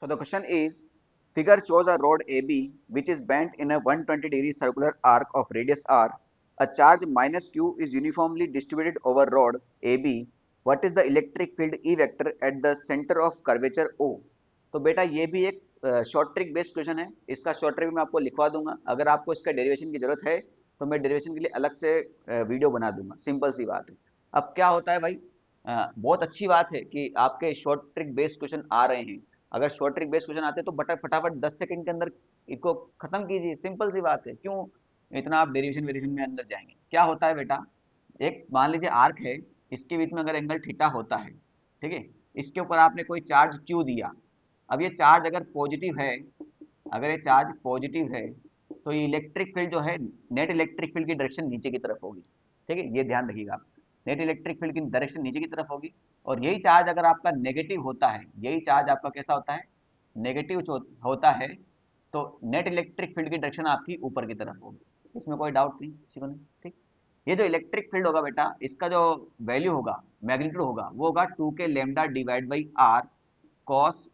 So the question is, figure shows a rod AB which is bent in a 120-degree circular arc of radius r. A charge minus q is uniformly distributed over rod AB. What is the electric field E vector at the center of curvature O? तो बेटा ये भी एक short trick based question है। इसका short trick मैं आपको लिखवा दूंगा। अगर आपको इसका डेरिवेशन की जरूरत है तो मैं डेरिवेशन के लिए अलग से वीडियो बना दूंगा। सिंपल सी बात है। अब क्या होता है भाई, बहुत अच्छी बात है कि आपके शॉर्ट ट्रिक बेस्ड क्वेश्चन आ रहे हैं। अगर शॉर्ट ट्रिक बेस्ड क्वेश्चन आते तो फटाफट 10 सेकंड के अंदर इसको खत्म कीजिए। सिंपल सी बात है, क्यों इतना आप डेरिवेशन वेरिएशन में अंदर जाएंगे। क्या होता है बेटा, एक मान लीजिए आर्क है, इसके बीच में अगर एंगल थीटा होता है, ठीक है, इसके ऊपर आपने कोई चार्ज क्यू दिया। अब ये चार्ज अगर पॉजिटिव है, अगर ये चार्ज पॉजिटिव है तो ये इलेक्ट्रिक फील्ड जो है, नेट इलेक्ट्रिक फील्ड की डायरेक्शन नीचे की तरफ होगी। ठीक है, ये ध्यान रखिएगा आप। नेट इलेक्ट्रिक फील्ड की डायरेक्शन नीचे की तरफ होगी। और यही चार्ज अगर आपका नेगेटिव होता है, यही चार्ज आपका कैसा होता है, नेगेटिव होता है, तो नेट इलेक्ट्रिक फील्ड की डायरेक्शन आपकी ऊपर की तरफ होगी। इसमें कोई डाउट नहीं किसी को नहीं। ठीक, ये जो इलेक्ट्रिक फील्ड होगा बेटा, इसका जो वैल्यू होगा, मैग्नीट्यूड होगा, वो होगा 2 के lambda divide by r cos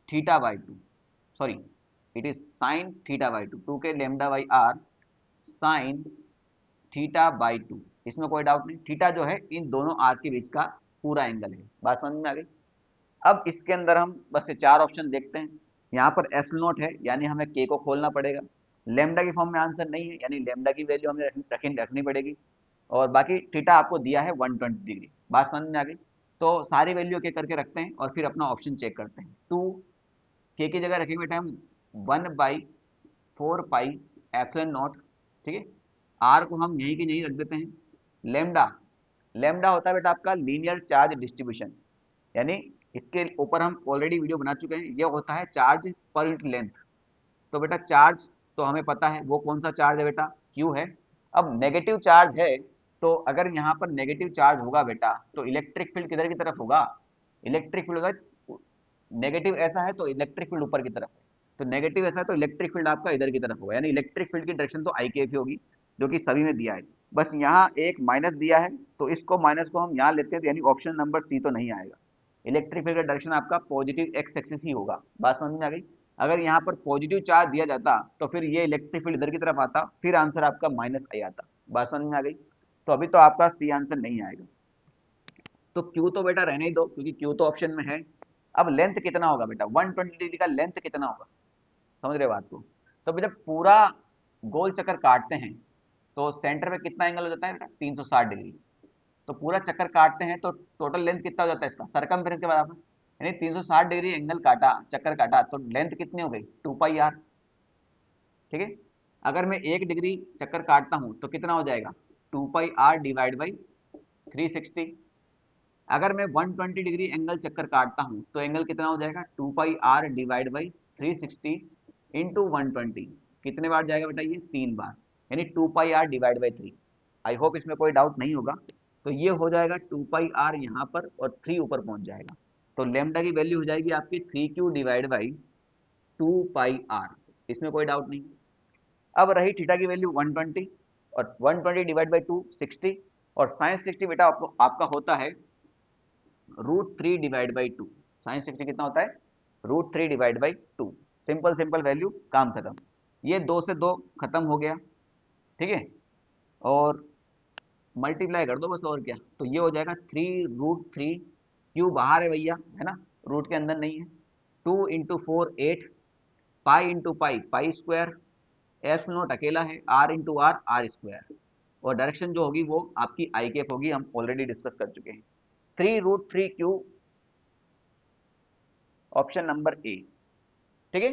theta by 2, sorry it is sine theta by 2, 2 के lambda by r sine theta by 2। इसमें कोई डाउट नहीं, थीटा जो है इन दोनों आर के बीच का पूरा एंगल है। बात समझ में आ गई। अब इसके अंदर हम बस ये चार ऑप्शन देखते हैं। यहाँ पर एस नोट है, यानी हमें के को खोलना पड़ेगा। लेमडा की फॉर्म में आंसर नहीं है, यानी लेमडा की वैल्यू हमें रखनी पड़ेगी। और बाकी थीटा आपको दिया है 120 डिग्री। बात समझ में आ गई। तो सारी वैल्यू के करके रखते हैं और फिर अपना ऑप्शन चेक करते हैं। टू के की जगह रखेंगे बेटा हम 1/4 पाई एप्सिलॉन नॉट। ठीक है, आर को हम यहीं की यहीं रख देते हैं। लेमडा, लेमडा होता है बेटा आपका लीनियर चार्ज डिस्ट्रीब्यूशन, यानी इसके ऊपर हम ऑलरेडी वीडियो बना चुके हैं। ये होता है चार्ज पर यूनिट लेंथ। तो बेटा चार्ज तो हमें पता है वो कौन सा चार्ज है बेटा, क्यू है। अब नेगेटिव चार्ज है, तो अगर यहाँ पर नेगेटिव चार्ज होगा बेटा तो इलेक्ट्रिक फील्ड किधर की तरफ होगा, इलेक्ट्रिक फील्ड होगा। नेगेटिव ऐसा है तो इलेक्ट्रिक फील्ड ऊपर की तरफ है, तो नेगेटिव ऐसा है तो इलेक्ट्रिक फील्ड आपका इधर की तरफ होगा, यानी इलेक्ट्रिक फील्ड की डायरेक्शन तो आई के होगी, जो कि सभी में दिया है। बस यहाँ एक माइनस दिया है, तो इसको माइनस को हम यहाँ लेते हैं, यानी ऑप्शन नंबर सी तो नहीं आएगा। इलेक्ट्रिक फील्ड का डायरेक्शन आपका पॉजिटिव एक्स एक्सिस ही होगा। बात समझ में आ गई। अगर यहाँ पर पॉजिटिव चार्ज दिया जाता तो फिर ये इलेक्ट्रिक फील्ड इधर की तरफ आता, फिर आंसर आपका माइनस आई आता। बात समझ में आ गई। तो अभी तो आपका सी आंसर नहीं आएगा। तो क्यू तो बेटा रहने ही दो, क्योंकि क्यू तो ऑप्शन में है। अब लेंथ कितना होगा बेटा, 120 डिग्री का लेंथ कितना होगा, समझ रहे बात को। तो अभी जब पूरा गोल चक्कर काटते हैं तो सेंटर में कितना एंगल हो जाता है बेटा, 360 डिग्री। तो पूरा चक्कर काटते हैं तो टोटल लेंथ कितना हो जाता है इसका, सरकमफ्रेंस के बराबर। यानी 360 डिग्री एंगल काटा, चक्कर काटा, तो लेंथ कितनी हो गई, 2 पाई आर। ठीक है, अगर मैं 1 डिग्री चक्कर काटता हूं तो कितना हो जाएगा, 2 पाई आर डिवाइड बाई 360। अगर मैं 120 डिग्री एंगल चक्कर काटता हूं तो एंगल कितना हो जाएगा, 2 pi r divide by 360 into 120। कितने बार जाएगा बेटा ये, 3 बार, यानी 2 pi r divide by 3। I hope इसमें कोई डाउट नहीं होगा। तो ये हो जाएगा 2 पाई आर यहाँ पर और 3 ऊपर पहुंच जाएगा। तो लेमडा की वैल्यू हो जाएगी आपकी 3Q divide by 2 pi are. इसमें कोई डाउट नहीं। अब रही थीटा की वैल्यू 120, और 120 डिवाइड बाई 2 60, और साइन 60 बेटा आपका होता है √3 डिवाइड बाई 2। साइन 60 कितना होता है, √3 divide by 2। Simple simple value, काम खत्म। ये 2 से 2 खत्म हो गया। ठीक है, और मल्टीप्लाई कर दो बस, और क्या। तो ये हो जाएगा 3√3, क्यू बाहर है भैया, है ना, रूट के अंदर नहीं है। 2 × 4 8, pi into pi pi square, f naught अकेला है, r into r r square. और डायरेक्शन जो होगी वो आपकी आई केप होगी, हम ऑलरेडी डिस्कस कर चुके हैं। 3√3 क्यू, ऑप्शन नंबर ए। ठीक है,